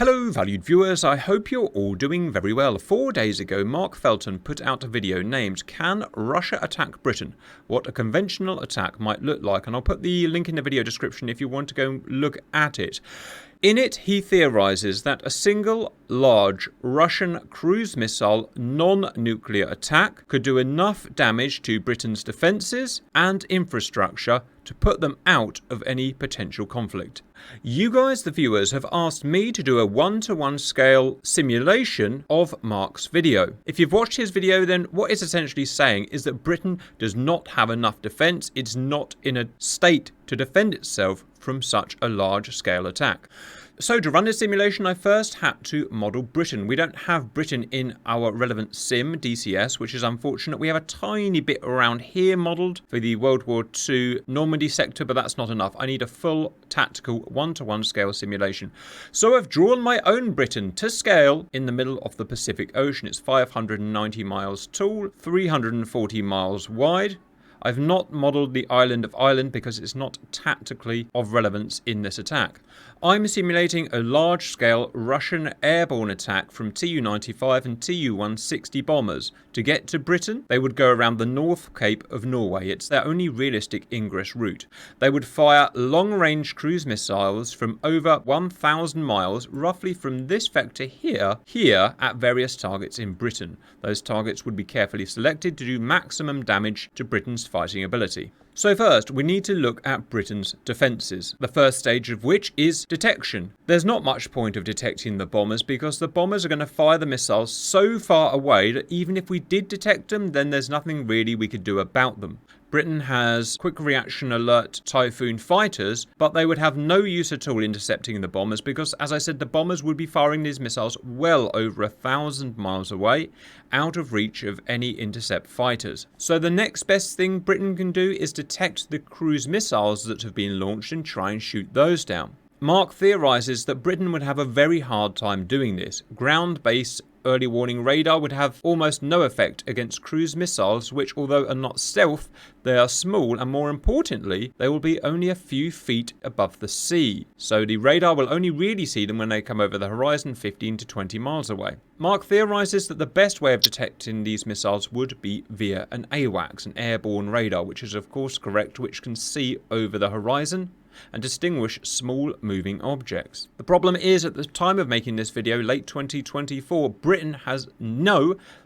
Hello valued viewers, I hope you're all doing very well. 4 days ago, Mark Felton put out a video named Can Russia Attack Britain? What a conventional attack might look like, and I'll put the link in the video description if you want to go look at it. In it, he theorises that a single large Russian cruise missile non-nuclear attack could do enough damage to Britain's defences and infrastructure to put them out of any potential conflict. You guys, the viewers, have asked me to do a 1-to-1 scale simulation of Mark's video. If you've watched his video, then what it's essentially saying is that Britain does not have enough defence. It's not in a state to defend itself from such a large-scale attack. So to run this simulation, I first had to model Britain. We don't have Britain in our relevant sim, DCS, which is unfortunate. We have a tiny bit around here modelled for the World War II Normandy sector, but that's not enough. I need a full tactical 1-to-1 scale simulation. So I've drawn my own Britain to scale in the middle of the Pacific Ocean. It's 590 miles tall, 340 miles wide. I've not modelled the island of Ireland because it's not tactically of relevance in this attack. I'm simulating a large-scale Russian airborne attack from Tu-95 and Tu-160 bombers. To get to Britain, they would go around the North Cape of Norway. It's their only realistic ingress route. They would fire long-range cruise missiles from over 1,000 miles, roughly from this vector here at various targets in Britain. Those targets would be carefully selected to do maximum damage to Britain's fighting ability. So first, we need to look at Britain's defences, the first stage of which is detection. There's not much point of detecting the bombers because the bombers are going to fire the missiles so far away that even if we did detect them, then there's nothing really we could do about them. Britain has quick reaction alert Typhoon fighters, but they would have no use at all intercepting the bombers because, as I said, the bombers would be firing these missiles well over 1,000 miles away, out of reach of any intercept fighters. So the next best thing Britain can do is detect the cruise missiles that have been launched and try and shoot those down. Mark theorises that Britain would have a very hard time doing this. Ground-based early warning radar would have almost no effect against cruise missiles, which, although are not stealth, they are small, and more importantly, they will be only a few feet above the sea. So the radar will only really see them when they come over the horizon 15 to 20 miles away. Mark theorises that the best way of detecting these missiles would be via an AWACS, an airborne radar, which is of course correct, which can see over the horizon and distinguish small moving objects. The problem is, at the time of making this video, late 2024, Britain has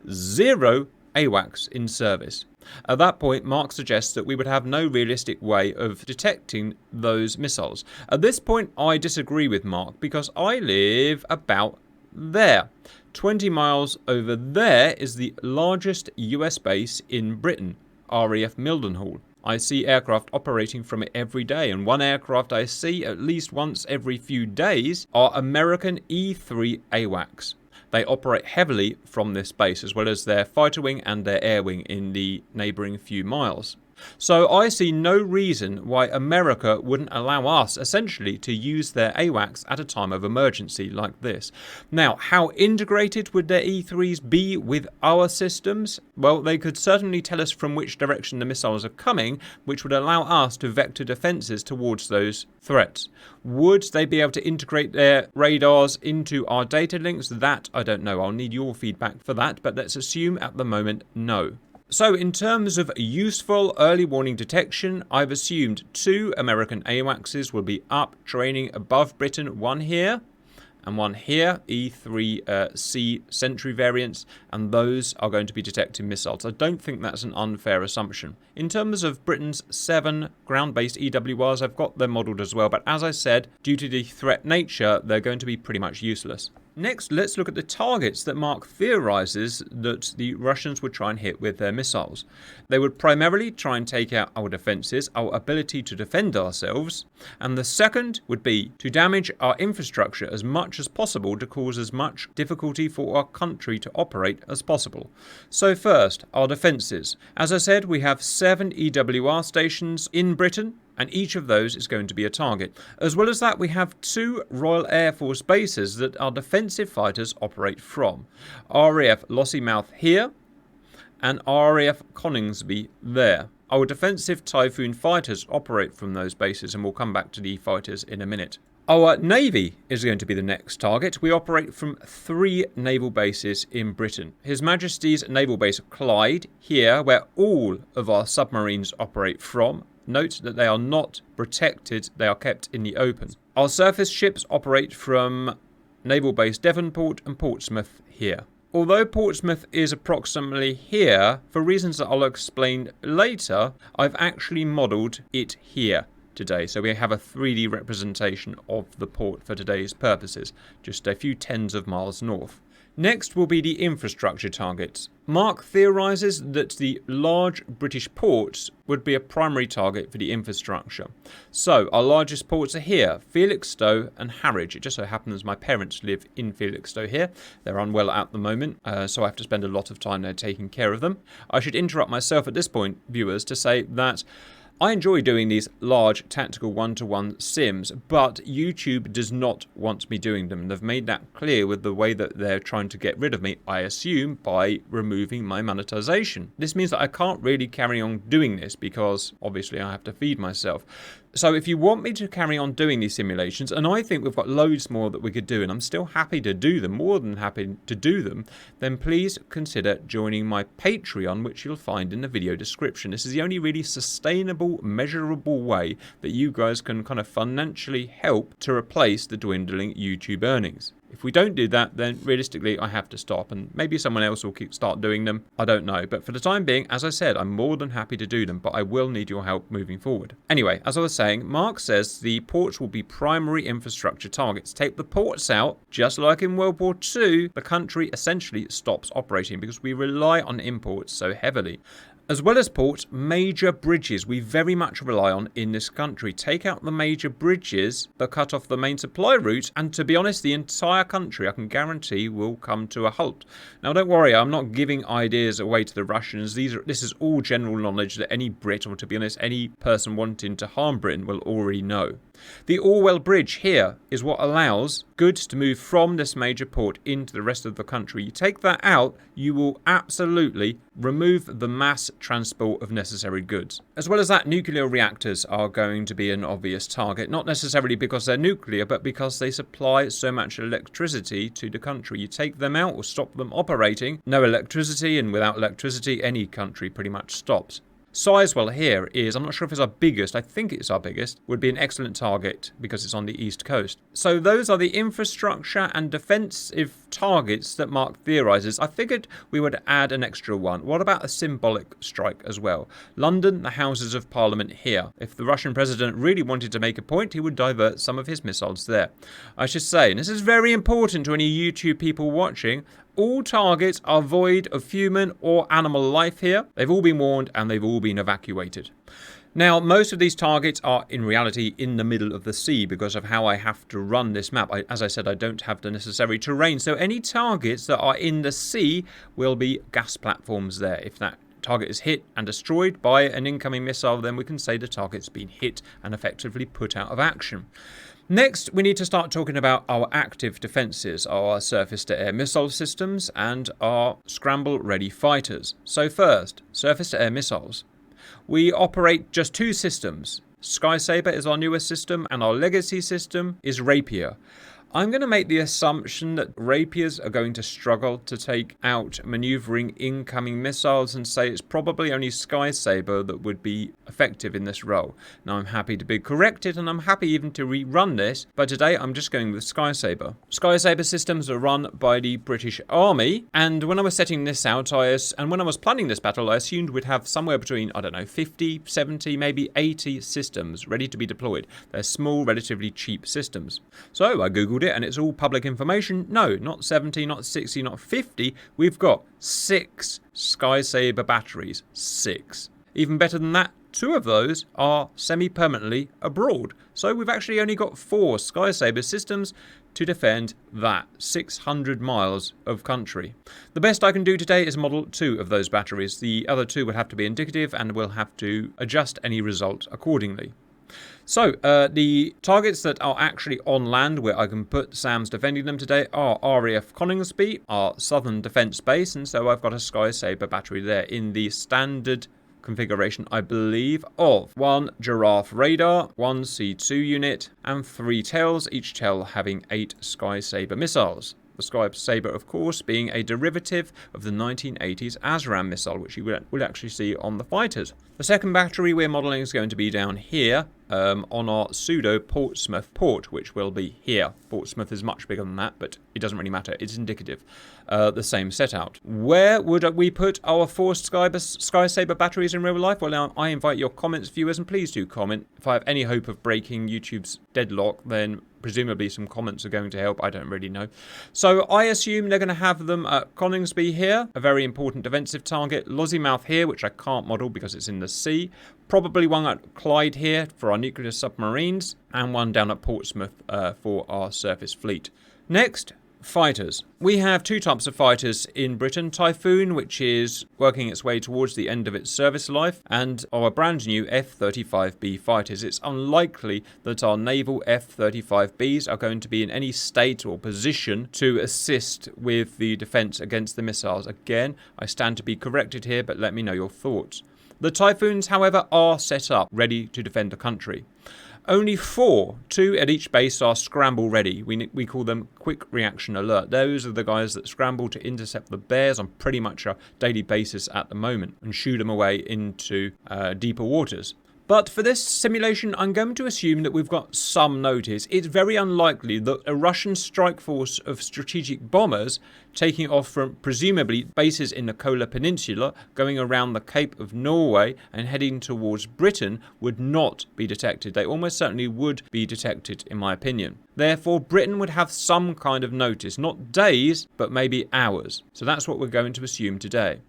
zero AWACS in service. At that point, Mark suggests that we would have no realistic way of detecting those missiles. At this point, I disagree with Mark because I live about there. 20 miles over there is the largest US base in Britain, RAF Mildenhall. I see aircraft operating from it every day, and one aircraft I see at least once every few days are American E-3 AWACS. They operate heavily from this base, as well as their fighter wing and their air wing in the neighbouring few miles. So I see no reason why America wouldn't allow us essentially to use their AWACS at a time of emergency like this. Now, how integrated would their E3s be with our systems? Well, they could certainly tell us from which direction the missiles are coming, which would allow us to vector defences towards those threats. Would they be able to integrate their radars into our data links? That I don't know. I'll need your feedback for that, but let's assume at the moment no. So in terms of useful early warning detection, I've assumed 2 American AWACSs will be up training above Britain, one here and one here, E3C Sentry variants, and those are going to be detecting missiles. I don't think that's an unfair assumption. In terms of Britain's 7 ground-based EWRs, I've got them modelled as well, but as I said, due to the threat nature, they're going to be pretty much useless. Next, let's look at the targets that Mark theorises that the Russians would try and hit with their missiles. They would primarily try and take out our defences, our ability to defend ourselves, and the second would be to damage our infrastructure as much as possible to cause as much difficulty for our country to operate as possible. So first, our defences. As I said, we have 7 EWR stations in Britain, and each of those is going to be a target. As well as that, we have 2 Royal Air Force bases that our defensive fighters operate from. RAF Lossiemouth here and RAF Coningsby there. Our defensive Typhoon fighters operate from those bases, and we'll come back to the fighters in a minute. Our Navy is going to be the next target. We operate from 3 naval bases in Britain. His Majesty's Naval Base Clyde, here, where all of our submarines operate from. Note that they are not protected, they are kept in the open. Our surface ships operate from Naval Base Devonport and Portsmouth here. Although Portsmouth is approximately here, for reasons that I'll explain later, I've actually modelled it here today. So we have a 3D representation of the port for today's purposes, just a few tens of miles north. Next will be the infrastructure targets. Mark theorises that the large British ports would be a primary target for the infrastructure. So our largest ports are here, Felixstowe and Harwich. It just so happens my parents live in Felixstowe here. They're unwell at the moment, so I have to spend a lot of time there taking care of them. I should interrupt myself at this point, viewers, to say that I enjoy doing these large tactical one-to-one sims, but YouTube does not want me doing them. They've made that clear with the way that they're trying to get rid of me, I assume, by removing my monetization. This means that I can't really carry on doing this because obviously I have to feed myself. So if you want me to carry on doing these simulations, and I think we've got loads more that we could do, and I'm still happy to do them, more than happy to do them, then please consider joining my Patreon, which you'll find in the video description. This is the only really sustainable, measurable way that you guys can kind of financially help to replace the dwindling YouTube earnings. If we don't do that, then realistically I have to stop, and maybe someone else will start doing them. I don't know. But for the time being, as I said, I'm more than happy to do them, but I will need your help moving forward. Anyway, as I was saying, Mark says the ports will be primary infrastructure targets. Take the ports out, just like in World War II, the country essentially stops operating because we rely on imports so heavily. As well as ports, major bridges we very much rely on in this country. Take out the major bridges that cut off the main supply route, and to be honest, the entire country, I can guarantee, will come to a halt. Now don't worry, I'm not giving ideas away to the Russians. This is all general knowledge that any Brit, or to be honest, any person wanting to harm Britain will already know. The Orwell Bridge here is what allows goods to move from this major port into the rest of the country. You take that out, you will absolutely remove the mass transport of necessary goods. As well as that, nuclear reactors are going to be an obvious target, not necessarily because they're nuclear, but because they supply so much electricity to the country. You take them out or stop them operating, no electricity, and without electricity, any country pretty much stops. Sizewell here is, I'm not sure if it's our biggest, I think it's our biggest, would be an excellent target because it's on the east coast. So those are the infrastructure and defensive targets that Mark theorises. I figured we would add an extra one. What about a symbolic strike as well? London, the Houses of Parliament here. If the Russian president really wanted to make a point, he would divert some of his missiles there. I should say, and this is very important to any YouTube people watching, all targets are void of human or animal life here. They've all been warned and they've all been evacuated. Now, most of these targets are in reality in the middle of the sea because of how I have to run this map. As I said, I don't have the necessary terrain. So any targets that are in the sea will be gas platforms there. If that target is hit and destroyed by an incoming missile, then we can say the target's been hit and effectively put out of action. Next, we need to start talking about our active defences, our surface-to-air missile systems and our scramble-ready fighters. So first, surface-to-air missiles. We operate just 2 systems. Sky Sabre is our newest system and our legacy system is Rapier. I'm going to make the assumption that Rapiers are going to struggle to take out manoeuvring incoming missiles and say it's probably only Sky Sabre that would be effective in this role. Now I'm happy to be corrected and I'm happy even to rerun this, but today I'm just going with Sky Sabre. Sky Sabre systems are run by the British Army, and when I was setting this out and when I was planning this battle, I assumed we'd have somewhere between, 50, 70, maybe 80 systems ready to be deployed. They're small, relatively cheap systems. So I googled it and it's all public information. No, not 70, not 60, not 50. We've got 6 Sky Sabre batteries. 6. Even better than that, 2 of those are semi-permanently abroad. So we've actually only got 4 Sky Sabre systems to defend that 600 miles of country. The best I can do today is model 2 of those batteries. The other 2 will have to be indicative and we'll have to adjust any result accordingly. So, the targets that are actually on land where I can put SAMs defending them today are RAF Coningsby, our southern defence base, and so I've got a Sky Sabre battery there in the standard configuration, I believe, of 1 Giraffe radar, 1 C2 unit, and 3 tails, each tail having 8 Sky Saber missiles. The Sky Saber, of course, being a derivative of the 1980s ASRAAM missile, which you will actually see on the fighters. The second battery we're modelling is going to be down here on our pseudo Portsmouth port, which will be here. Portsmouth is much bigger than that, but it doesn't really matter. It's indicative. The same setout. Where would we put our 4 Sky Saber batteries in real life? Well, now I invite your comments, viewers, and please do comment. If I have any hope of breaking YouTube's deadlock, then presumably some comments are going to help. I don't really know. So I assume they're going to have them at Coningsby here, a very important defensive target. Lossiemouth here, which I can't model because it's in the sea. Probably one at Clyde here for our nuclear submarines, and one down at Portsmouth for our surface fleet. Next, fighters. We have 2 types of fighters in Britain. Typhoon, which is working its way towards the end of its service life, and our brand new F-35B fighters. It's unlikely that our naval F-35Bs are going to be in any state or position to assist with the defence against the missiles. Again, I stand to be corrected here, but let me know your thoughts. The Typhoons, however, are set up, ready to defend the country. Only 4, 2 at each base, are scramble ready. We call them quick reaction alert. Those are the guys that scramble to intercept the bears on pretty much a daily basis at the moment and shoo them away into deeper waters. But for this simulation, I'm going to assume that we've got some notice. It's very unlikely that a Russian strike force of strategic bombers taking off from presumably bases in the Kola Peninsula, going around the Cape of Norway and heading towards Britain would not be detected. They almost certainly would be detected, in my opinion. Therefore, Britain would have some kind of notice, not days, but maybe hours. So that's what we're going to assume today.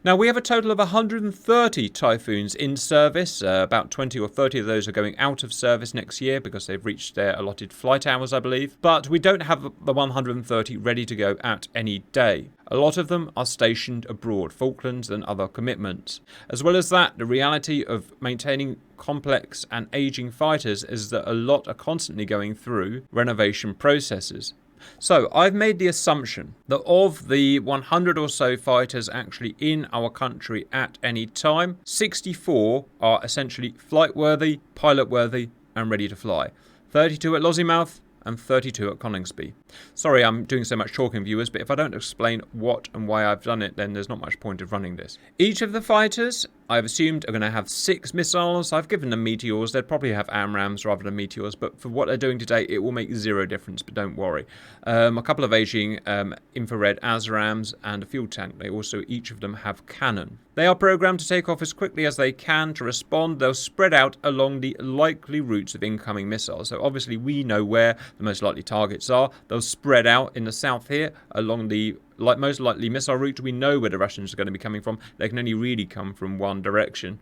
Now, we have a total of 130 Typhoons in service. About 20 or 30 of those are going out of service next year because they've reached their allotted flight hours, I believe. But we don't have the 130 ready to go at any day. A lot of them are stationed abroad, Falklands and other commitments. As well as that, the reality of maintaining complex and aging fighters is that a lot are constantly going through renovation processes. So I've made the assumption that of the 100 or so fighters actually in our country at any time, 64 are essentially flight-worthy, pilot-worthy and ready to fly. 32 at Lossiemouth and 32 at Coningsby. Sorry I'm doing so much talking, viewers, but if I don't explain what and why I've done it, then there's not much point of running this. Each of the fighters, I've assumed, are going to have 6 missiles. I've given them meteors. They'd probably have AMRAAMs rather than meteors, but for what they're doing today, it will make 0 difference, but don't worry. A couple of aging infrared ASRAAMs and a fuel tank. They also, each of them, have cannon. They are programmed to take off as quickly as they can to respond. They'll spread out along the likely routes of incoming missiles. So obviously we know where the most likely targets are. They'll spread out in the south here along the most likely missile route. We know where the Russians are going to be coming from. They can only really come from one direction.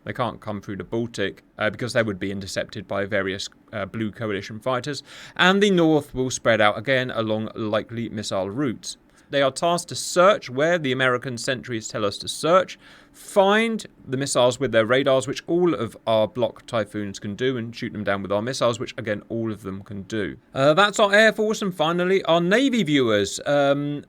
They can't come through the Baltic because they would be intercepted by various blue coalition fighters. And the north will spread out again along likely missile routes. They are tasked to search where the American sentries tell us to search, find the missiles with their radars, which all of our block Typhoons can do, and shoot them down with our missiles, which again all of them can do. That's our Air Force, and finally our Navy, viewers.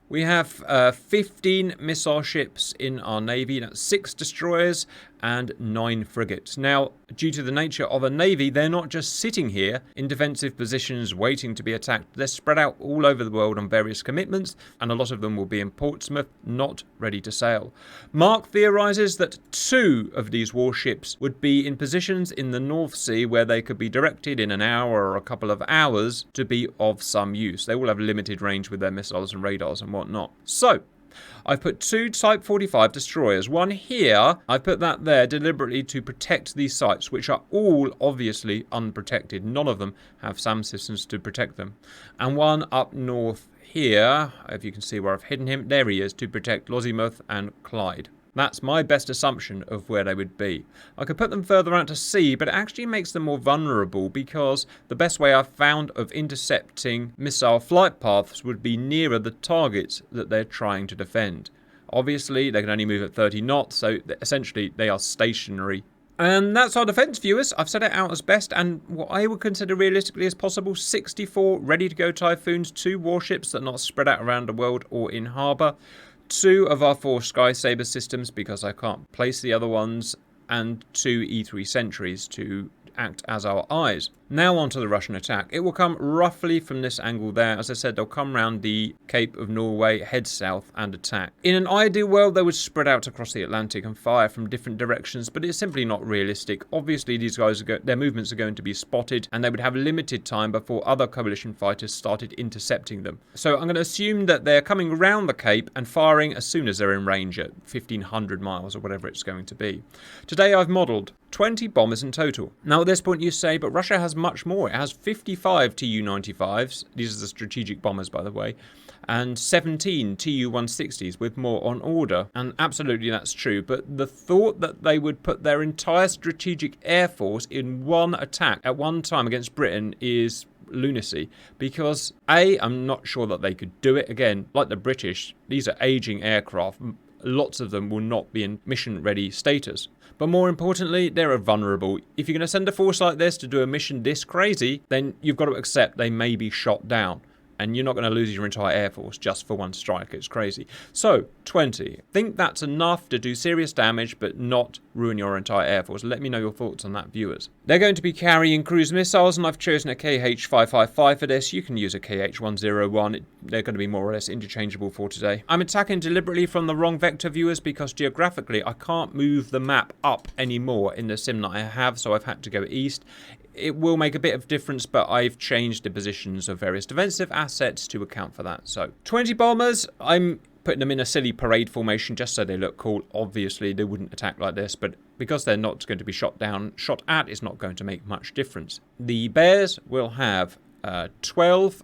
We have 15 missile ships in our Navy, that's 6 destroyers and 9 frigates. Now, due to the nature of a Navy, they're not just sitting here in defensive positions waiting to be attacked. They're spread out all over the world on various commitments, and a lot of them will be in Portsmouth, not ready to sail. Mark theorises that 2 of these warships would be in positions in the North Sea where they could be directed in an hour or a couple of hours to be of some use. They will have limited range with their missiles and radars and whatnot. So, I've put 2 Type 45 destroyers. One here, I put that there deliberately to protect these sites, which are all obviously unprotected. None of them have SAM systems to protect them. And one up north here, if you can see where I've hidden him, there he is, to protect Lossiemouth and Clyde. That's my best assumption of where they would be. I could put them further out to sea, but it actually makes them more vulnerable because the best way I've found of intercepting missile flight paths would be nearer the targets that they're trying to defend. Obviously, they can only move at 30 knots, so essentially they are stationary. And that's our defence, viewers. I've set it out as best, and what I would consider realistically as possible: 64 ready-to-go Typhoons, 2 warships that are not spread out around the world or in harbour, 2 of our 4 Sky Saber systems because I can't place the other ones, and 2 E3 sentries to act as our eyes. Now onto the Russian attack. It will come roughly from this angle there. As I said, they'll come round the Cape of Norway, head south and attack. In an ideal world, they would spread out across the Atlantic and fire from different directions, but it's simply not realistic. Obviously, these guys their movements are going to be spotted, and they would have limited time before other coalition fighters started intercepting them. So I'm going to assume that they're coming around the Cape and firing as soon as they're in range at 1,500 miles or whatever it's going to be. Today I've modelled 20 bombers in total. Now at this point you say, but Russia has much more. It has 55 Tu-95s, these are the strategic bombers by the way, and 17 Tu-160s with more on order. And absolutely that's true, but the thought that they would put their entire strategic air force in one attack at one time against Britain is lunacy, because I'm not sure that they could do it. Again, like the British, these are aging aircraft. Lots of them will not be in mission ready status. But more importantly, they're vulnerable. If you're going to send a force like this to do a mission this crazy, then you've got to accept they may be shot down. And you're not going to lose your entire air force just for one strike. It's crazy. So, 20. Think that's enough to do serious damage, but not ruin your entire air force. Let me know your thoughts on that, viewers. They're going to be carrying cruise missiles, and I've chosen a KH-555 for this. You can use a KH-101. They're going to be more or less interchangeable for today. I'm attacking deliberately from the wrong vector, viewers, because geographically I can't move the map up anymore in the sim that I have, so I've had to go east. It will make a bit of difference, but I've changed the positions of various defensive assets to account for that. So 20 bombers, I'm putting them in a silly parade formation just so they look cool. Obviously, they wouldn't attack like this, but because they're not going to be shot at, it's not going to make much difference. The Bears will have 12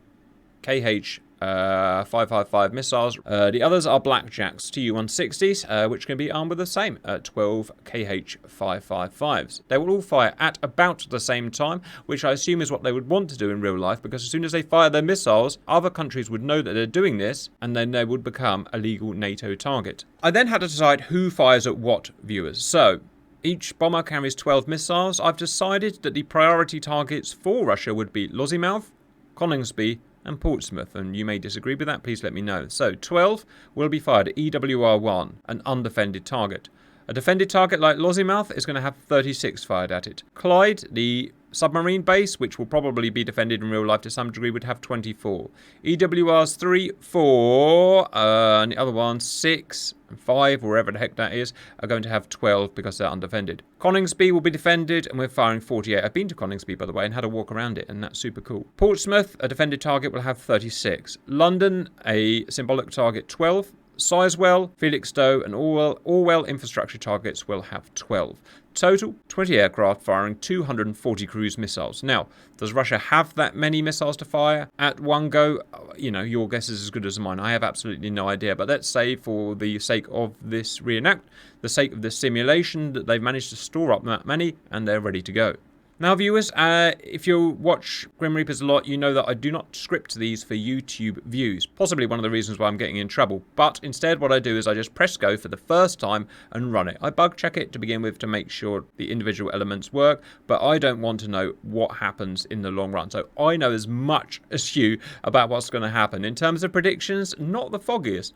KH 555 missiles. The others are Blackjacks Tu-160s, which can be armed with the same 12 KH-555s. They will all fire at about the same time, which I assume is what they would want to do in real life, because as soon as they fire their missiles, other countries would know that they're doing this, and then they would become a legal NATO target. I then had to decide who fires at what, viewers. So each bomber carries 12 missiles. I've decided that the priority targets for Russia would be Lossiemouth, Coningsby, and Portsmouth, and you may disagree with that, please let me know. So 12 will be fired at EWR-1, an undefended target. A defended target like Lossiemouth is going to have 36 fired at it. Clyde, the submarine base, which will probably be defended in real life to some degree, would have 24. EWR's 3, 4, and the other one 6 and 5, wherever the heck that is, are going to have 12 because they're undefended. Coningsby will be defended, and we're firing 48. I've been to Coningsby, by the way, and had a walk around it, and that's super cool. Portsmouth, a defended target, will have 36. London, a symbolic target, 12. Sizewell, Felixstowe, and Orwell infrastructure targets will have 12. Total, 20 aircraft firing 240 cruise missiles. Now, does Russia have that many missiles to fire at one go? You know, your guess is as good as mine. I have absolutely no idea. But let's say, for the sake of this the sake of this simulation, that they've managed to store up that many and they're ready to go. Now, viewers, if you watch Grim Reapers a lot, you know that I do not script these for YouTube views. Possibly one of the reasons why I'm getting in trouble. But instead, what I do is I just press go for the first time and run it. I bug check it to begin with to make sure the individual elements work, but I don't want to know what happens in the long run. So I know as much as you about what's going to happen. In terms of predictions, not the foggiest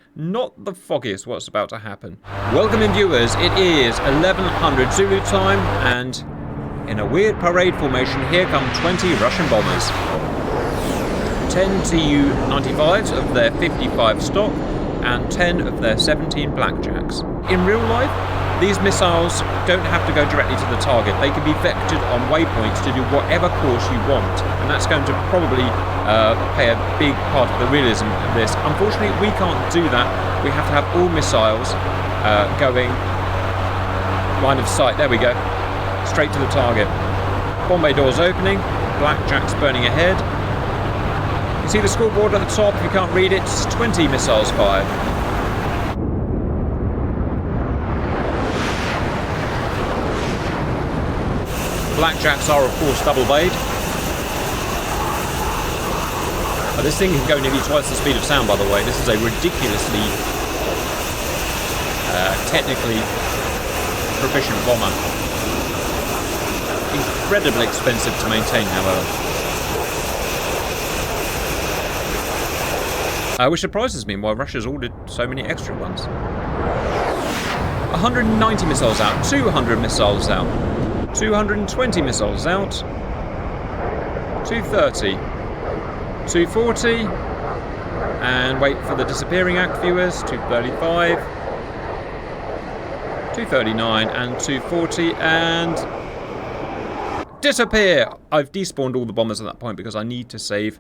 what's about to happen. Welcome in, viewers. It is 1100 Zulu time, and in a weird parade formation, here come 20 Russian bombers. 10 Tu-95s of their 55 stock, and 10 of their 17 Blackjacks. In real life, these missiles don't have to go directly to the target. They can be vectored on waypoints to do whatever course you want, and that's going to probably play a big part of the realism of this. Unfortunately, we can't do that. We have to have all missiles going line of sight. There we go. Straight to the target. Bomb bay doors opening. Blackjack's burning ahead. You see the scoreboard at the top. If you can't read it, it's 20 missiles fired. Blackjacks are, of course, double-bayed. This thing can go nearly twice the speed of sound, by the way. This is a ridiculously technically proficient bomber. Incredibly expensive to maintain, however. Which surprises me why Russia's ordered so many extra ones. 190 missiles out, 200 missiles out, 220 missiles out, 230, 240, and wait for the disappearing act, viewers, 235, 239, and 240, and disappear! I've despawned all the bombers at that point because I need to save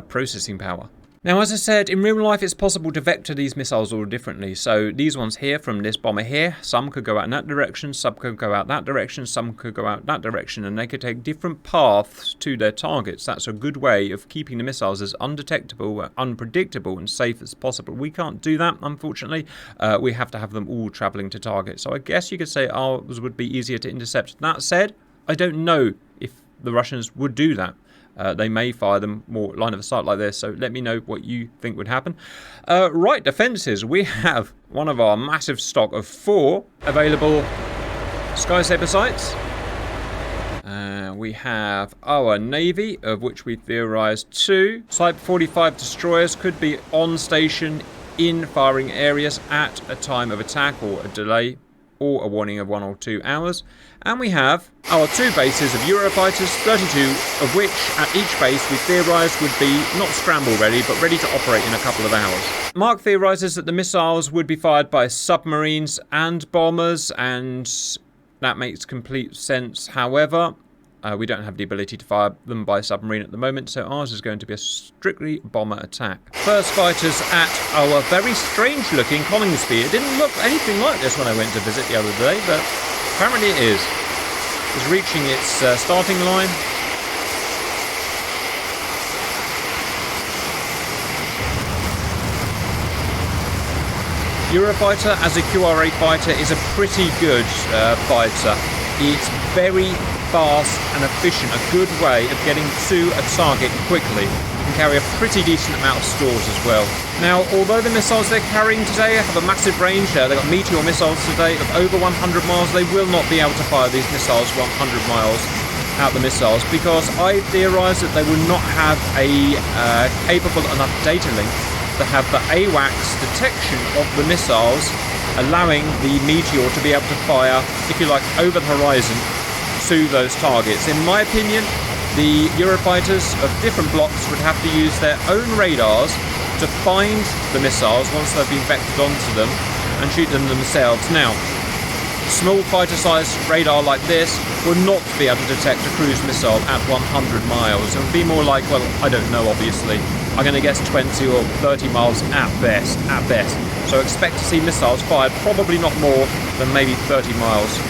processing power. Now, as I said, in real life it's possible to vector these missiles all differently. So these ones here from this bomber here, some could go out in that direction, some could go out that direction, some could go out that direction, and they could take different paths to their targets. That's a good way of keeping the missiles as undetectable, unpredictable, and safe as possible. We can't do that, unfortunately. We have to have them all travelling to target. So I guess you could say ours would be easier to intercept. That said, I don't know if the Russians would do that. They may fire them more line of sight like this, so let me know what you think would happen. Right, defences. We have one of our massive stock of 4 available Sky Saber sites. We have our Navy, of which we theorise 2. Type 45 destroyers could be on station in firing areas at a time of attack or a delay, or a warning of 1 or 2 hours. And we have our 2 bases of Eurofighters, 32 of which at each base we theorise would be not scramble ready, but ready to operate in a couple of hours. Mark theorises that the missiles would be fired by submarines and bombers, and that makes complete sense. However, we don't have the ability to fire them by submarine at the moment, so ours is going to be a strictly bomber attack. First fighters at our very strange looking Coningsby. It didn't look anything like this when I went to visit the other day, but apparently it is. It's reaching its starting line. Eurofighter as a QRA fighter is a pretty good fighter. It's very fast and efficient, a good way of getting to a target quickly. You can carry a pretty decent amount of stores as well. Now, although the missiles they're carrying today have a massive range, they've got Meteor missiles today of over 100 miles, they will not be able to fire these missiles 100 miles out the missiles, because I theorise that they will not have a capable enough data link to have the AWACS detection of the missiles, allowing the Meteor to be able to fire, if you like, over the horizon to those targets. In my opinion, the Eurofighters of different blocks would have to use their own radars to find the missiles once they've been vectored onto them and shoot them themselves. Now, small fighter-sized radar like this will not be able to detect a cruise missile at 100 miles. It would be more like, well, I don't know, obviously. I'm going to guess 20 or 30 miles at best, So expect to see missiles fired probably not more than maybe 30 miles.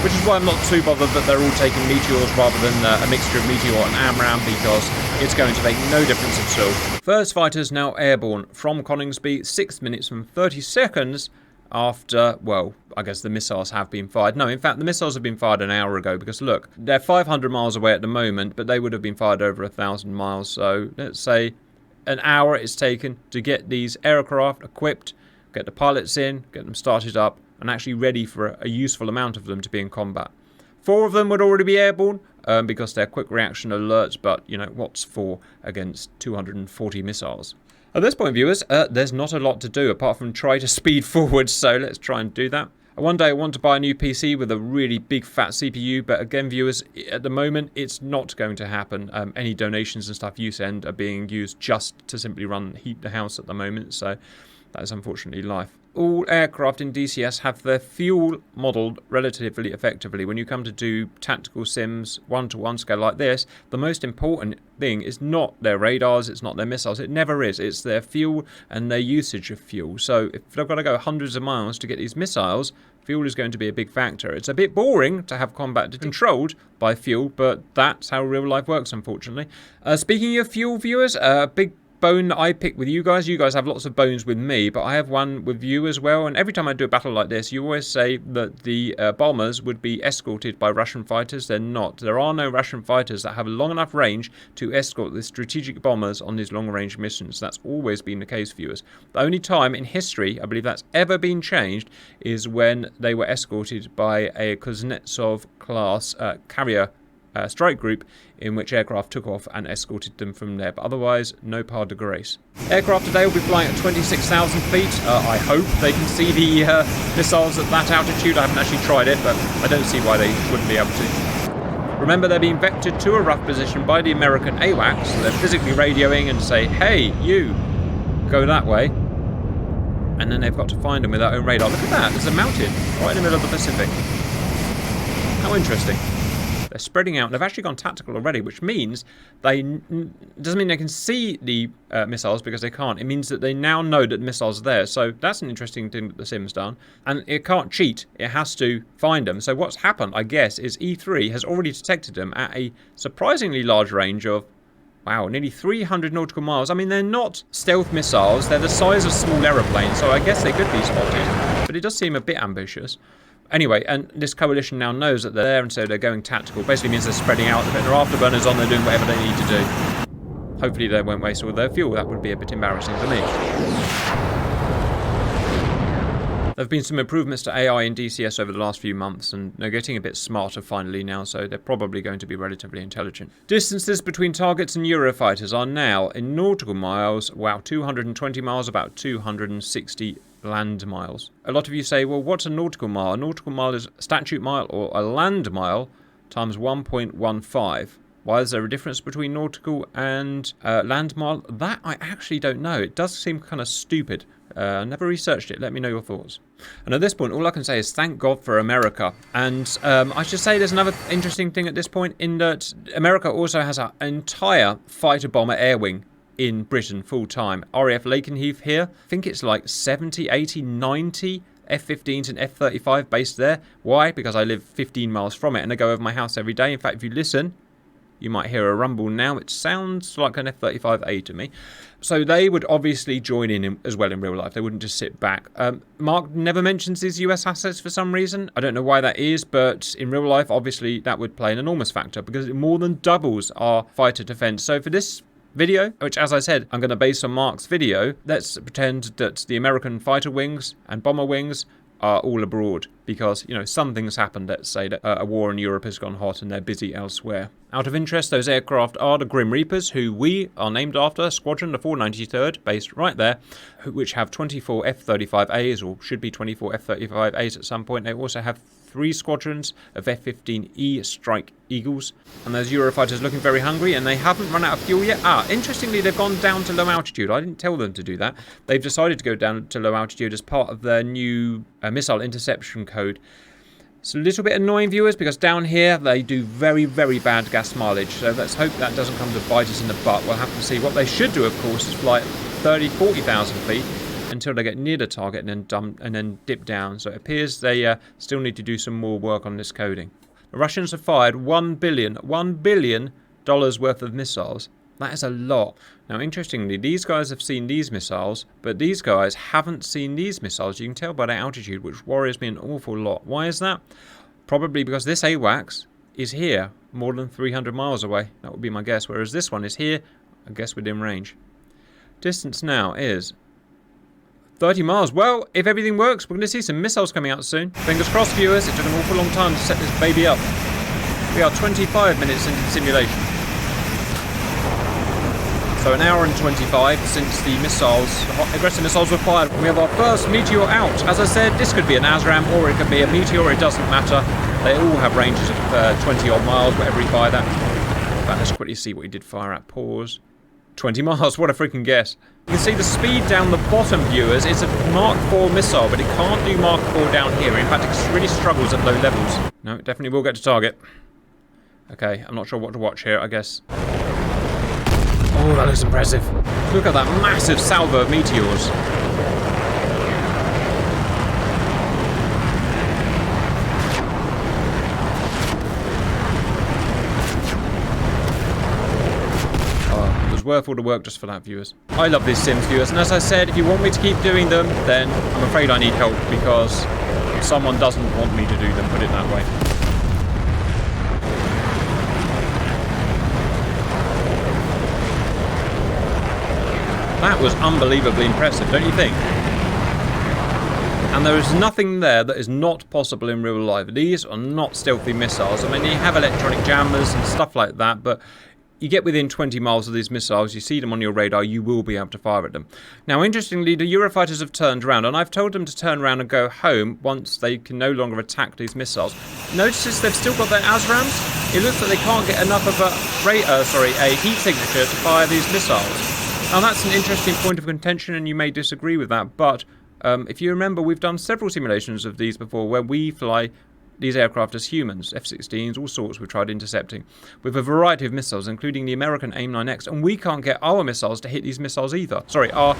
Which is why I'm not too bothered that they're all taking Meteors rather than a mixture of Meteor and AMRAAM, because it's going to make no difference at all. First fighters now airborne from Coningsby, 6 minutes and 30 seconds after, well, I guess the missiles have been fired. No, in fact, the missiles have been fired an hour ago, because look, they're 500 miles away at the moment, but they would have been fired over 1,000 miles. So let's say an hour it's taken to get these aircraft equipped, get the pilots in, get them started up, and actually ready for a useful amount of them to be in combat. 4 of them would already be airborne because they're quick reaction alerts, but, you know, what's 4 against 240 missiles? At this point, viewers, there's not a lot to do apart from try to speed forward, so let's try and do that. One day I want to buy a new PC with a really big fat CPU, but again, viewers, at the moment, it's not going to happen. Any donations and stuff you send are being used just to simply heat the house at the moment, so that is unfortunately life. All aircraft in DCS have their fuel modelled relatively effectively. When you come to do tactical sims, one-to-one scale like this, the most important thing is not their radars, it's not their missiles, it never is. It's their fuel and their usage of fuel. So if they've got to go hundreds of miles to get these missiles, fuel is going to be a big factor. It's a bit boring to have combat controlled by fuel, but that's how real life works, unfortunately. Speaking of fuel, viewers, a big bone that I pick with you guys have lots of bones with me, but I have one with you as well, and every time I do a battle like this, you always say that the bombers would be escorted by Russian fighters. They're not. There are no Russian fighters that have a long enough range to escort the strategic bombers on these long-range missions. That's always been the case, viewers. The only time in history, I believe that's ever been changed, is when they were escorted by a Kuznetsov class carrier strike group in which aircraft took off and escorted them from there. But otherwise, no part de grace. Aircraft today will be flying at 26,000 feet. I hope they can see the missiles at that altitude. I haven't actually tried it, but I don't see why they wouldn't be able to. Remember, they're being vectored to a rough position by the American AWACS. So they're physically radioing and say, hey, you, go that way. And then they've got to find them with their own radar. Look at that, there's a mountain right in the middle of the Pacific. How interesting. They're spreading out. They've actually gone tactical already, which means doesn't mean they can see the missiles, because they can't. It means that they now know that the missiles are there. So that's an interesting thing that the sim's done. And it can't cheat. It has to find them. So what's happened, I guess, is E3 has already detected them at a surprisingly large range of, wow, nearly 300 nautical miles. I mean, they're not stealth missiles. They're the size of small aeroplanes. So I guess they could be spotted. But it does seem a bit ambitious. Anyway, and this coalition now knows that they're there, and so they're going tactical. Basically means they're spreading out, they're putting their afterburners on, they're doing whatever they need to do. Hopefully they won't waste all their fuel. That would be a bit embarrassing for me. There have been some improvements to AI in DCS over the last few months, and they're getting a bit smarter finally now, so they're probably going to be relatively intelligent. Distances between targets and Eurofighters are now, in nautical miles, wow, 220 miles, about 260 land miles. A lot of you say, well, what's a nautical mile? A nautical mile is a statute mile, or a land mile times 1.15. Why is there a difference between nautical and land mile? That I actually don't know. It does seem kind of stupid. I never researched it. Let me know your thoughts. And at this point, all I can say is thank God for America. And I should say there's another interesting thing at this point, in that America also has an entire fighter bomber air wing in Britain full-time. RAF Lakenheath here. I think it's like 70, 80, 90 F-15s and F-35 based there. Why? Because I live 15 miles from it and I go over my house every day. In fact, if you listen, you might hear a rumble now. It sounds like an F-35A to me. So they would obviously join in as well in real life. They wouldn't just sit back. Mark never mentions his US assets for some reason. I don't know why that is, but in real life, obviously, that would play an enormous factor because it more than doubles our fighter defense. So for this video, which, as I said, I'm going to base on Mark's video, let's pretend that the American fighter wings and bomber wings are all abroad because, you know, something's happened. Let's say that a war in Europe has gone hot and they're busy elsewhere. Out of interest, those aircraft are the Grim Reapers, who we are named after, Squadron, the 493rd, based right there, which have 24 F-35As, or should be 24 F-35As at some point. They also have 3 squadrons of F-15E Strike Eagles. And those Eurofighters looking very hungry, and they haven't run out of fuel yet. Interestingly, they've gone down to low altitude. I didn't tell them to do that. They've decided to go down to low altitude as part of their new missile interception code. It's a little bit annoying, viewers, because down here they do very, very bad gas mileage. So let's hope that doesn't come to bite us in the butt. We'll have to see. What they should do, of course, is fly at 30, 40,000 feet until they get near the target and then dip down. So it appears they still need to do some more work on this coding. The Russians have fired $1 billion worth of missiles. That is a lot. Now, interestingly, these guys have seen these missiles, but these guys haven't seen these missiles. You can tell by their altitude, which worries me an awful lot. Why is that? Probably because this AWACS is here, more than 300 miles away. That would be my guess. Whereas this one is here, I guess within range. Distance now is 30 miles. Well, if everything works, we're going to see some missiles coming out soon. Fingers crossed, viewers. It took an awful long time to set this baby up. We are 25 minutes into the simulation. So an hour and 25 since the aggressive missiles were fired. We have our first meteor out. As I said, this could be an ASRAAM or it could be a meteor. It doesn't matter. They all have ranges of 20 odd miles wherever he fired at. In fact, let's quickly see what he did fire at. Pause. 20 miles. What a freaking guess. You can see the speed down the bottom, viewers. It's a Mark IV missile, but it can't do Mark IV down here. In fact, it really struggles at low levels. No, it definitely will get to target. Okay, I'm not sure what to watch here, I guess. Oh, that looks impressive. Look at that massive salvo of meteors. Oh, it was worth all the work just for that, viewers. I love these sims, viewers, and as I said, if you want me to keep doing them, then I'm afraid I need help because someone doesn't want me to do them, put it that way. That was unbelievably impressive, don't you think? And there is nothing there that is not possible in real life. These are not stealthy missiles. I mean, you have electronic jammers and stuff like that, but you get within 20 miles of these missiles, you see them on your radar, you will be able to fire at them. Now, interestingly, the Eurofighters have turned around, and I've told them to turn around and go home once they can no longer attack these missiles. Notice they've still got their ASRAMs. It looks like they can't get enough of a heat signature to fire these missiles. Now, that's an interesting point of contention, and you may disagree with that, but if you remember, we've done several simulations of these before where we fly these aircraft as humans, F-16s, all sorts we've tried intercepting, with a variety of missiles, including the American AIM-9X, and we can't get our missiles to hit these missiles either. Sorry, our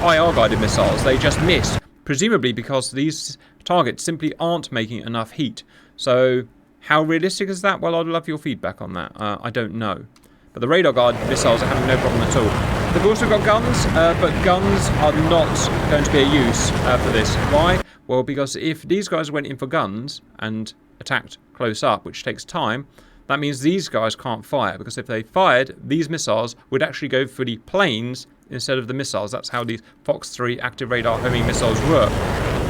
IR-guided missiles, they just miss, presumably because these targets simply aren't making enough heat. So, how realistic is that? Well, I'd love your feedback on that. I don't know. But the radar-guided missiles are having no problem at all. They've also got guns, but guns are not going to be a use for this. Why? Well, because if these guys went in for guns and attacked close up, which takes time, that means these guys can't fire. Because if they fired, these missiles would actually go for the planes instead of the missiles. That's how these Fox 3 active radar homing missiles work.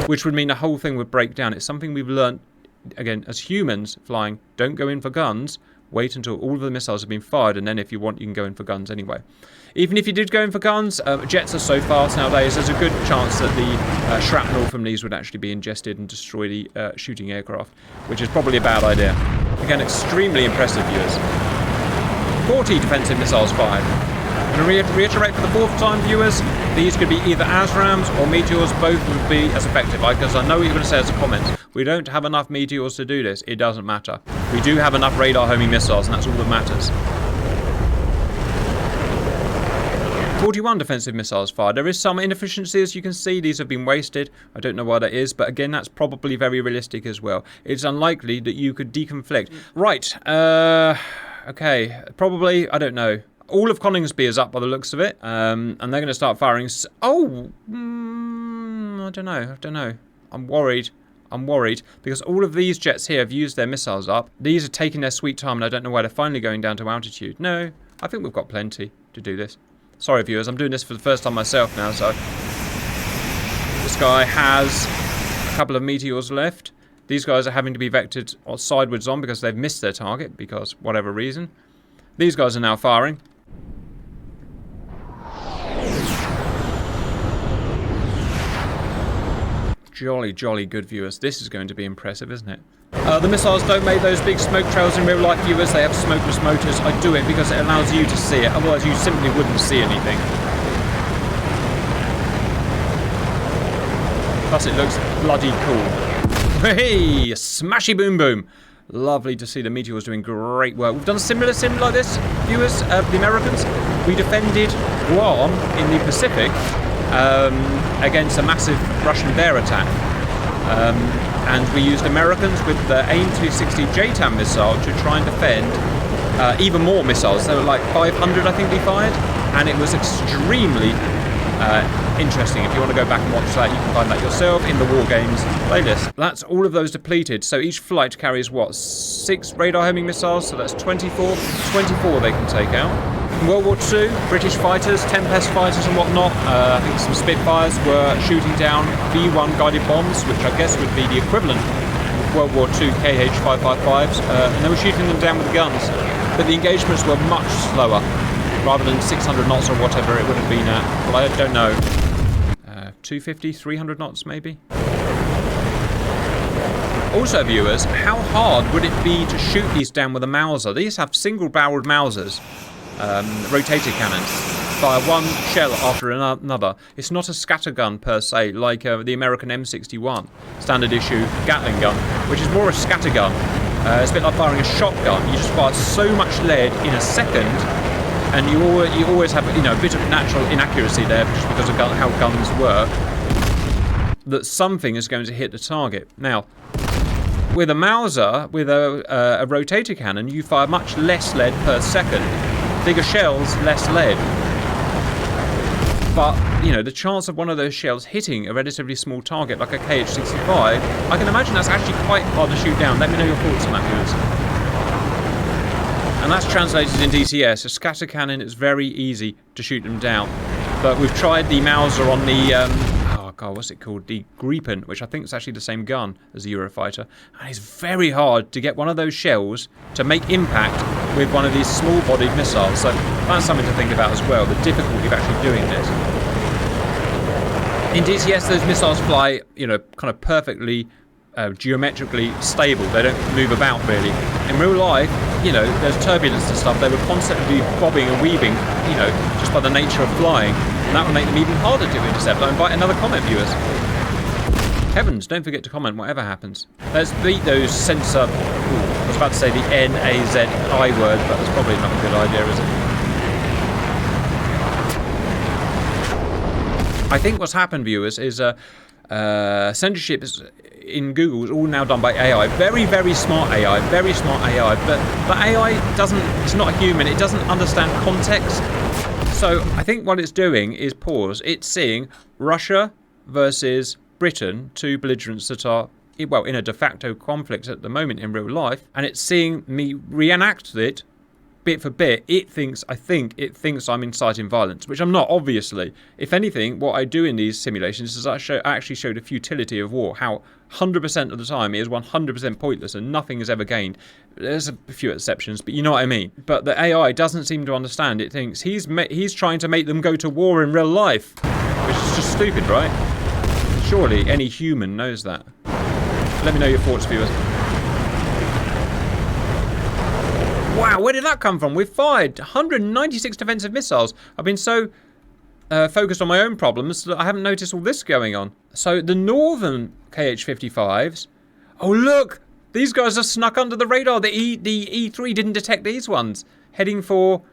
Which would mean the whole thing would break down. It's something we've learned, again, as humans flying. Don't go in for guns. Wait until all of the missiles have been fired, and then if you want, you can go in for guns anyway. Even if you did go in for guns, jets are so fast nowadays, there's a good chance that the shrapnel from these would actually be ingested and destroy the shooting aircraft, which is probably a bad idea. Again, extremely impressive, viewers. 40 defensive missiles fired. I'm going to reiterate for the fourth time, viewers, these could be either ASRAMs or Meteors. Both would be as effective. Because I know what you're going to say as a comment. We don't have enough Meteors to do this. It doesn't matter. We do have enough radar homing missiles, and that's all that matters. 41 defensive missiles fired. There is some inefficiency, as you can see. These have been wasted. I don't know why that is, but again, that's probably very realistic as well. It's unlikely that you could deconflict. Right. Okay. Probably, I don't know. All of Coningsby is up by the looks of it, and they're going to start firing. I don't know. I'm worried because all of these jets here have used their missiles up. These are taking their sweet time, and I don't know why they're finally going down to altitude. No, I think we've got plenty to do this. Sorry, viewers, I'm doing this for the first time myself now, so this guy has a couple of Meteors left. These guys are having to be vectored sideways on because they've missed their target because whatever reason. These guys are now firing. Jolly, jolly good, viewers. This is going to be impressive, isn't it? The missiles don't make those big smoke trails in real life, viewers. They have smokeless motors. I do it because it allows you to see it. Otherwise, you simply wouldn't see anything. Plus, it looks bloody cool. Hey! Smashy boom boom. Lovely to see the Meteors doing great work. We've done a similar sim like this, viewers, the Americans. We defended Guam in the Pacific against a massive Russian bear attack. And we used Americans with the AIM-360 JTAM missile to try and defend even more missiles. There were like 500, I think, we fired. And it was extremely interesting. If you want to go back and watch that, you can find that yourself in the WarGames playlist. That's all of those depleted. So each flight carries, what, 6 radar homing missiles? So that's 24. 24 they can take out. In World War II, British fighters, Tempest fighters and whatnot, I think some Spitfires were shooting down V1 guided bombs, which I guess would be the equivalent of World War II KH-555s, and they were shooting them down with guns. But the engagements were much slower, rather than 600 knots or whatever it would have been at. Well, I don't know. 250, 300 knots maybe? Also, viewers, how hard would it be to shoot these down with a Mauser? These have single-barreled Mausers. Rotated cannons, fire one shell after another. It's not a scattergun per se, like the American M61 standard issue Gatling gun, which is more a scattergun. It's a bit like firing a shotgun. You just fire so much lead in a second, and you always have a bit of natural inaccuracy there, just because of how guns work. That something is going to hit the target. Now, with a Mauser, with a rotator cannon, you fire much less lead per second. Bigger shells, less lead. But, the chance of one of those shells hitting a relatively small target like a KH-65, I can imagine that's actually quite hard to shoot down. Let me know your thoughts on that, viewers. And that's translated in DCS. A scatter cannon is very easy to shoot them down. But we've tried the Mauser on the... God, what's it called? The Gripen, which I think is actually the same gun as the Eurofighter. And it's very hard to get one of those shells to make impact with one of these small-bodied missiles. So that's something to think about as well, the difficulty of actually doing this. In DCS, those missiles fly, you know, kind of perfectly geometrically stable. They don't move about really. In real life, you know, there's turbulence and stuff. They were constantly bobbing and weaving, you know, just by the nature of flying. And that would make them even harder to intercept. I invite another comment, viewers. Heavens, don't forget to comment whatever happens. Let's beat those sensor... Ooh, I was about to say the N-A-Z-I word, but that's probably not a good idea, is it? I think what's happened, viewers, is censorship in Google is all now done by AI. Very, very smart AI. Very smart AI. But AI doesn't... It's not a human. It doesn't understand context. So I think what it's doing is pause. It's seeing Russia versus Britain, two belligerents that are, well, in a de facto conflict at the moment in real life, and it's seeing me reenact it bit for bit. I think it thinks I'm inciting violence, which I'm not, obviously. If anything, what I do in these simulations is I actually show the futility of war, how 100% of the time it is 100% pointless and nothing is ever gained. There's a few exceptions, but you know what I mean. But the AI doesn't seem to understand. It thinks he's trying to make them go to war in real life, which is just stupid, right? Surely any human knows that. Let me know your thoughts, viewers. Wow, where did that come from? We've fired 196 defensive missiles. I've been so focused on my own problems that I haven't noticed all this going on. So the northern KH-55s... Oh, look! These guys are snuck under the radar. The E3 didn't detect these ones. Heading for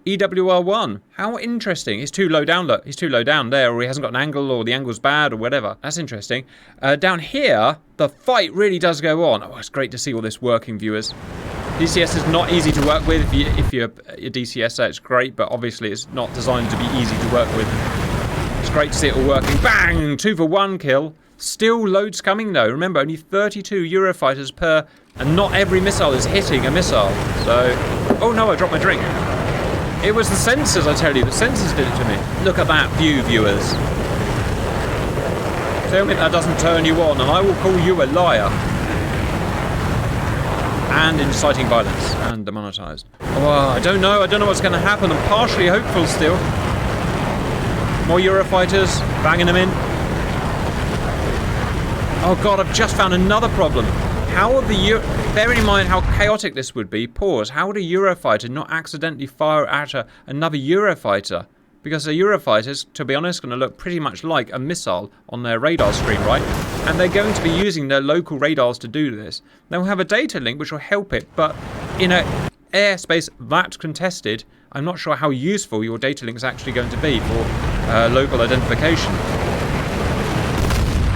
EWR1. How interesting. He's too low down, look. He's too low down there, or he hasn't got an angle, or the angle's bad, or whatever. That's interesting. Down here, the fight really does go on. Oh, it's great to see all this working, viewers. DCS is not easy to work with. If you're a DCSer, it's great, but obviously it's not designed to be easy to work with. It's great to see it all working. Bang! 2 for 1 kill. Still loads coming though. Remember, only 32 Eurofighters per, and not every missile is hitting a missile. So, oh no, I dropped my drink. It was the sensors, I tell you. The sensors did it to me. Look at that view, viewers. Tell me that doesn't turn you on, and I will call you a liar. And inciting violence, and demonetized. Oh, I don't know what's going to happen. I'm partially hopeful still. More Eurofighters, banging them in. Oh god, I've just found another problem. How would bearing in mind how chaotic this would be, pause, how would a Eurofighter not accidentally fire at another Eurofighter? Because a Eurofighter's, to be honest, going to look pretty much like a missile on their radar screen, right? And they're going to be using their local radars to do this. They'll have a data link which will help it, but in an airspace that's contested, I'm not sure how useful your data link is actually going to be for local identification.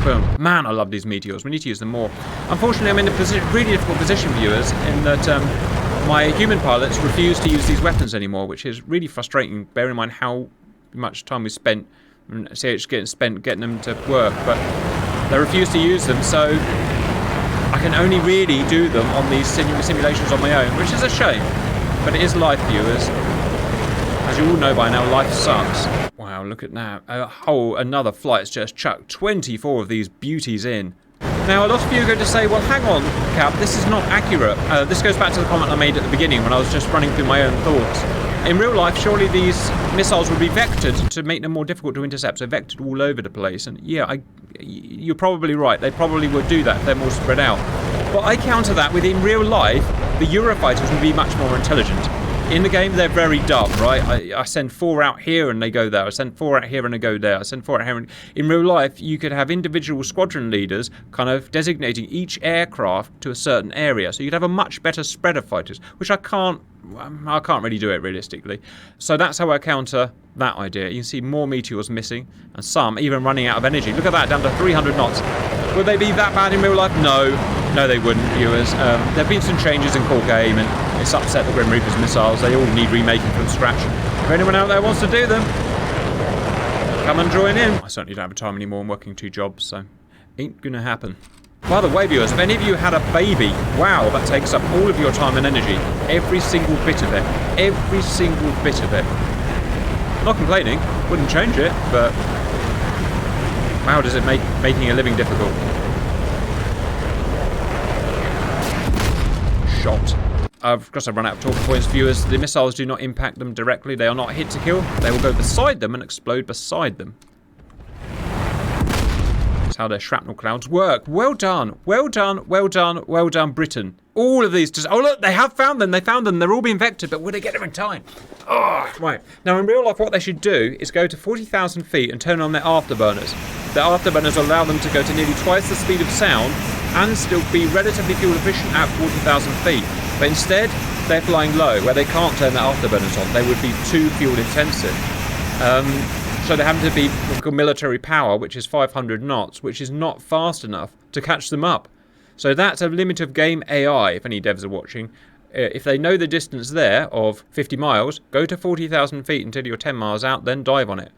Boom. Man, I love these meteors. We need to use them more. Unfortunately, I'm in a really difficult position, viewers, in that my human pilots refuse to use these weapons anymore, which is really frustrating, bearing in mind how much time we spent, CH getting them to work, but they refuse to use them, so I can only really do them on these simulations on my own, which is a shame, but it is life, viewers. As you all know by now, life sucks. Wow, look at that. Another flight's just chucked 24 of these beauties in. Now, a lot of you are going to say, well, hang on, Cap, this is not accurate. This goes back to the comment I made at the beginning when I was just running through my own thoughts. In real life, surely these missiles would be vectored to make them more difficult to intercept, so vectored all over the place. And yeah, you're probably right. They probably would do that if they're more spread out. But I counter that with, in real life, the Eurofighters would be much more intelligent. In the game, they're very dumb, right? I send 4 out here and they go there. I send 4 out here and they go there. I send 4 out here. And in real life, you could have individual squadron leaders kind of designating each aircraft to a certain area. So you'd have a much better spread of fighters, which I can't really do it realistically. So that's how I counter that idea. You can see more meteors missing and some even running out of energy. Look at that, down to 300 knots. Would they be that bad in real life? No. No, they wouldn't, viewers. There have been some changes in core game, and it's upset the Grim Reaper's missiles. They all need remaking from scratch. If anyone out there wants to do them, come and join in. I certainly don't have time anymore. I'm working 2 jobs, so ain't gonna happen. By the way, viewers, if any of you had a baby, wow, that takes up all of your time and energy. Every single bit of it. Every single bit of it. Not complaining. Wouldn't change it, but Wow, does it make making a living difficult. Shot. Of course, I've run out of talking points, viewers. The missiles do not impact them directly. They are not hit to kill. They will go beside them and explode beside them. That's how their shrapnel clouds work. Well done. Well done. Well done. Well done, Britain. All of these just... Oh, look, they have found them. They found them. They're all being vectored, but will they get them in time? Oh, right. Now, in real life, what they should do is go to 40,000 feet and turn on their afterburners. Their afterburners allow them to go to nearly twice the speed of sound and still be relatively fuel efficient at 40,000 feet. But instead, they're flying low, where they can't turn their afterburners on. They would be too fuel intensive. So they have to be military power, which is 500 knots, which is not fast enough to catch them up. So that's a limit of game AI, if any devs are watching. If they know the distance there of 50 miles, go to 40,000 feet until you're 10 miles out, then dive on it.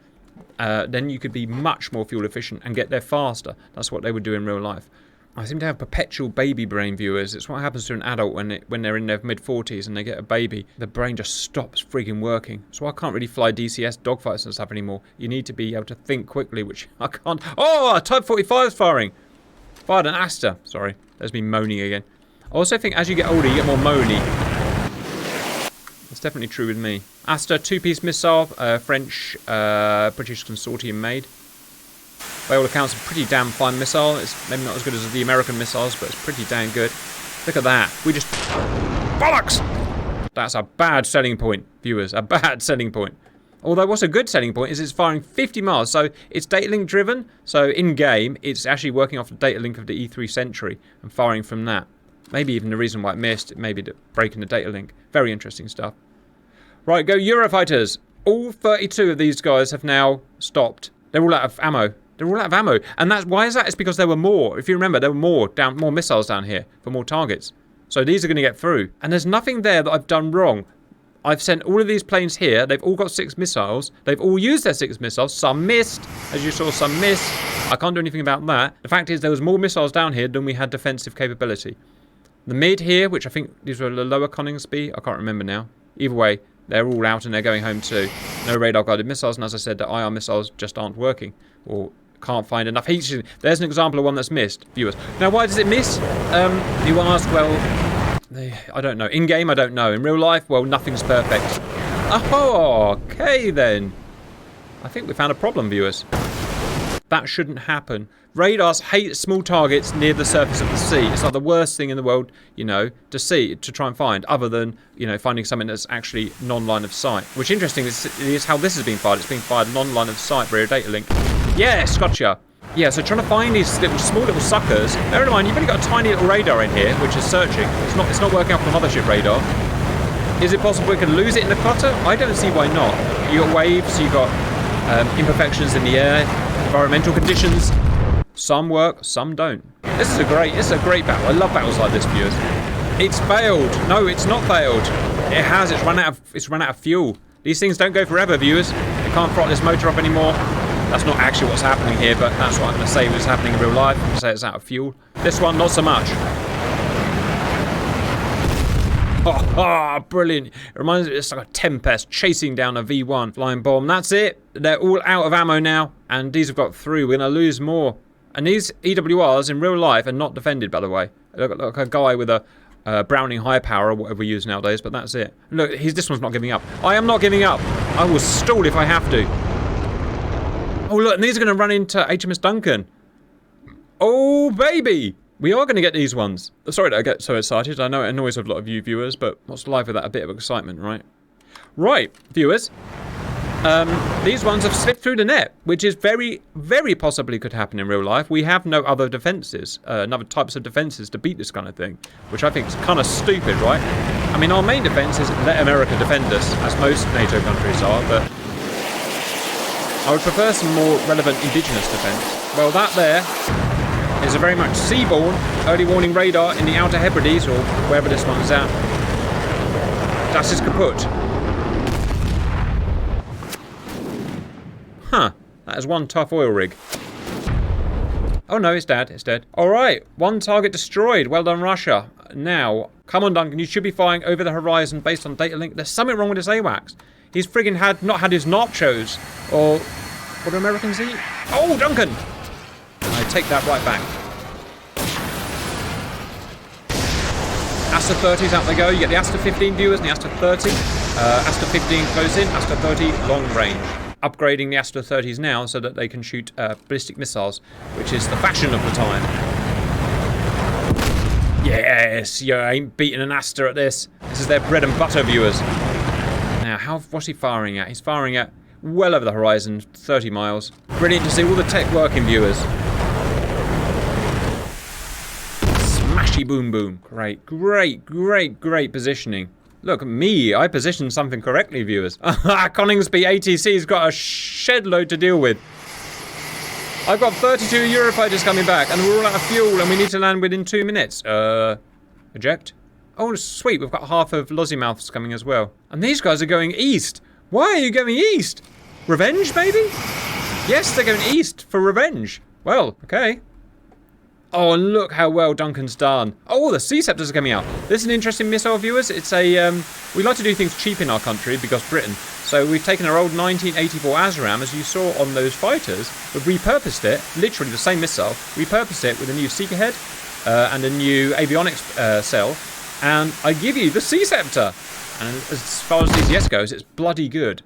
Then you could be much more fuel efficient and get there faster. That's what they would do in real life. I seem to have perpetual baby brain, viewers. It's what happens to an adult when they're in their mid-40s and they get a baby. The brain just stops freaking working. So I can't really fly DCS dogfights and stuff anymore. You need to be able to think quickly, which I can't. Oh, Type 45 is firing. Fired an Aster. Sorry, there's me moaning again. I also think as you get older, you get more moany. That's definitely true with me. Aster, two-piece missile, French, British consortium made. By all accounts, a pretty damn fine missile. It's maybe not as good as the American missiles, but it's pretty damn good. Look at that. We just... Bollocks! That's a bad selling point, viewers. A bad selling point. Although what's a good selling point is it's firing 50 miles. So it's data link driven. So in-game, it's actually working off the data link of the E3 Sentry and firing from that. Maybe even the reason why it missed. Maybe breaking the data link. Very interesting stuff. Right, go Eurofighters. All 32 of these guys have now stopped. They're all out of ammo. They're all out of ammo. And that's why is that? It's because there were more. If you remember, there were more missiles down here for more targets. So these are going to get through. And there's nothing there that I've done wrong. I've sent all of these planes here. They've all got 6 missiles. They've all used their 6 missiles. Some missed. As you saw, some missed. I can't do anything about that. The fact is there was more missiles down here than we had defensive capability. The mid here, which I think these were the lower conning speed. I can't remember now. Either way, they're all out and they're going home too. No radar-guided missiles. And as I said, the IR missiles just aren't working. Or... can't find enough heat. There's an example of one that's missed, viewers. Now, why does it miss? You ask, well, I don't know. In-game, I don't know. In real life, well, nothing's perfect. Oh, okay then. I think we found a problem, viewers. That shouldn't happen. Radars hate small targets near the surface of the sea. It's like the worst thing in the world, you know, to see, to try and find, other than, you know, finding something that's actually non-line of sight. Which, interesting, is how this is being fired. It's being fired non-line of sight via a data link. Yes, gotcha. Yeah, so trying to find these small little suckers. Bear in mind, you've only got a tiny little radar in here, which is searching. It's not working off the mothership radar. Is it possible we could lose it in the clutter? I don't see why not. You got waves, you got imperfections in the air, environmental conditions. Some work, some don't. This is a great battle. I love battles like this, viewers. It's failed. No, it's not failed. It has. It's run out of fuel. These things don't go forever, viewers. They can't throttle this motor up anymore. That's not actually what's happening here, but that's what I'm going to say was happening in real life. I'm going to say it's out of fuel. This one, not so much. Oh, brilliant. It reminds me, it's like a Tempest chasing down a V1 flying bomb. That's it. They're all out of ammo now, and these have got through. We're going to lose more. And these EWRs in real life are not defended, by the way. Look like a guy with a Browning high power or whatever we use nowadays, but that's it. Look, this one's not giving up. I am not giving up. I will stall if I have to. Oh, look, and these are going to run into HMS Duncan. Oh, baby. We are going to get these ones. Sorry that I get so excited. I know it annoys a lot of you viewers, but what's life without a bit of excitement, right? Right, viewers. These ones have slipped through the net, which is very, very possibly could happen in real life. We have no other defences, other types of defences to beat this kind of thing, which I think is kind of stupid, right? I mean, our main defence is let America defend us, as most NATO countries are, but I would prefer some more relevant indigenous defence. Well, that there is a very much seaborne early warning radar in the Outer Hebrides, or wherever this one's at. Das ist kaputt. Huh, that is one tough oil rig. Oh no, it's dead, it's dead. Alright, one target destroyed. Well done, Russia. Now, come on, Duncan, you should be flying over the horizon based on data link. There's something wrong with this AWACS. He's friggin' not had his nachos. Or what do Americans eat? Oh, Duncan! take that right back. Aster 30s out they go. You get the Aster 15 viewers and the Aster 30. Aster 15 close in, Aster 30 long range. Upgrading the Aster 30s now so that they can shoot ballistic missiles, which is the fashion of the time. Yes, you ain't beating an Aster at this. This is their bread and butter, viewers. Now, what's he firing at? He's firing at well over the horizon, 30 miles. Brilliant to see all the tech working, viewers. Smashy boom boom. Great, great, great, great positioning. Look at me, I positioned something correctly, viewers. Coningsby ATC's got a shed load to deal with. I've got 32 Eurofighters coming back, and we're all out of fuel, and we need to land within 2 minutes. Eject? Oh, sweet, we've got half of Lozzymouths coming as well. And these guys are going east. Why are you going east? Revenge, maybe? Yes, they're going east for revenge. Well, okay. Oh, and look how well Duncan's done. Oh, the Sea Scepters are coming out. This is an interesting missile, viewers. It's a, we like to do things cheap in our country because Britain. So we've taken our old 1984 ASRAAM, as you saw on those fighters. We've repurposed it, literally the same missile, repurposed it with a new Seeker head and a new avionics cell. And I give you the Sea Scepter. And as far as DCS goes, it's bloody good.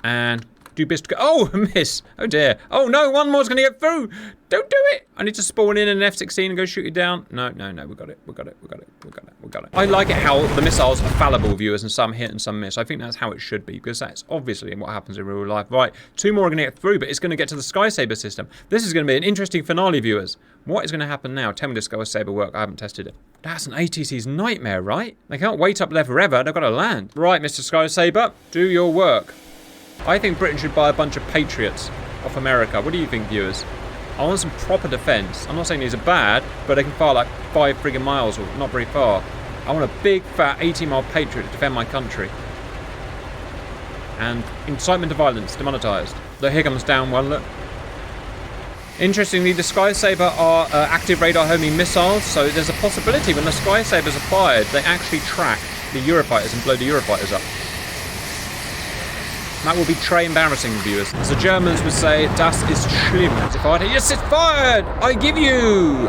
And do best to go. Oh, miss. Oh dear. Oh no, one more's going to get through. Don't do it. I need to spawn in an F-16 and go shoot it down. No, no, no. We got it. We got it. We got it. We got it. We got it. I like it how the missiles are fallible, viewers, and some hit and some miss. I think that's how it should be, because that's obviously what happens in real life. Right, 2 more are going to get through, but it's going to get to the Sky Saber system. This is going to be an interesting finale, viewers. What is going to happen now? Tell me does Sky Saber work? I haven't tested it. That's an ATC's nightmare, right? They can't wait up there forever. They've got to land. Right, Mr. Sky Saber, do your work. I think Britain should buy a bunch of Patriots off America. What do you think, viewers? I want some proper defence. I'm not saying these are bad, but they can fire like 5 friggin' miles or not very far. I want a big, fat 80-mile Patriot to defend my country. And incitement to violence, demonetised. Look, here comes down one, look. Interestingly, the Sky Saber are active radar homing missiles, so there's a possibility when the Sky Sabers are fired, they actually track the Eurofighters and blow the Eurofighters up. That will be très embarrassing, viewers. As the Germans would say, das ist schlimm. Yes, it's fired! I give you!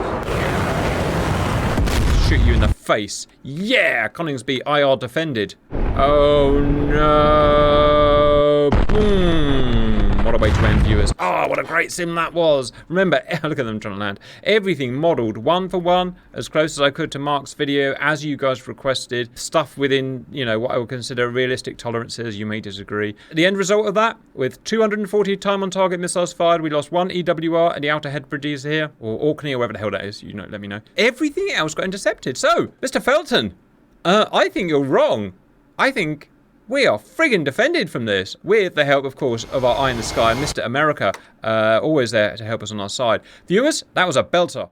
Shoot you in the face. Yeah! Coningsby IR defended. Oh no! Boom! What a way to end, viewers. Oh, what a great sim that was. Remember, look at them trying to land. Everything modelled 1 for 1, as close as I could to Mark's video, as you guys requested. Stuff within, you know, what I would consider realistic tolerances. You may disagree. The end result of that, with 240 time on target missiles fired, we lost 1 EWR and the outer head bridges here, or Orkney, or wherever the hell that is. You know, let me know. Everything else got intercepted. So, Mr. Felton, I think you're wrong. I think we are friggin' defended from this, with the help, of course, of our eye in the sky, Mr. America, always there to help us on our side. Viewers, that was a belter.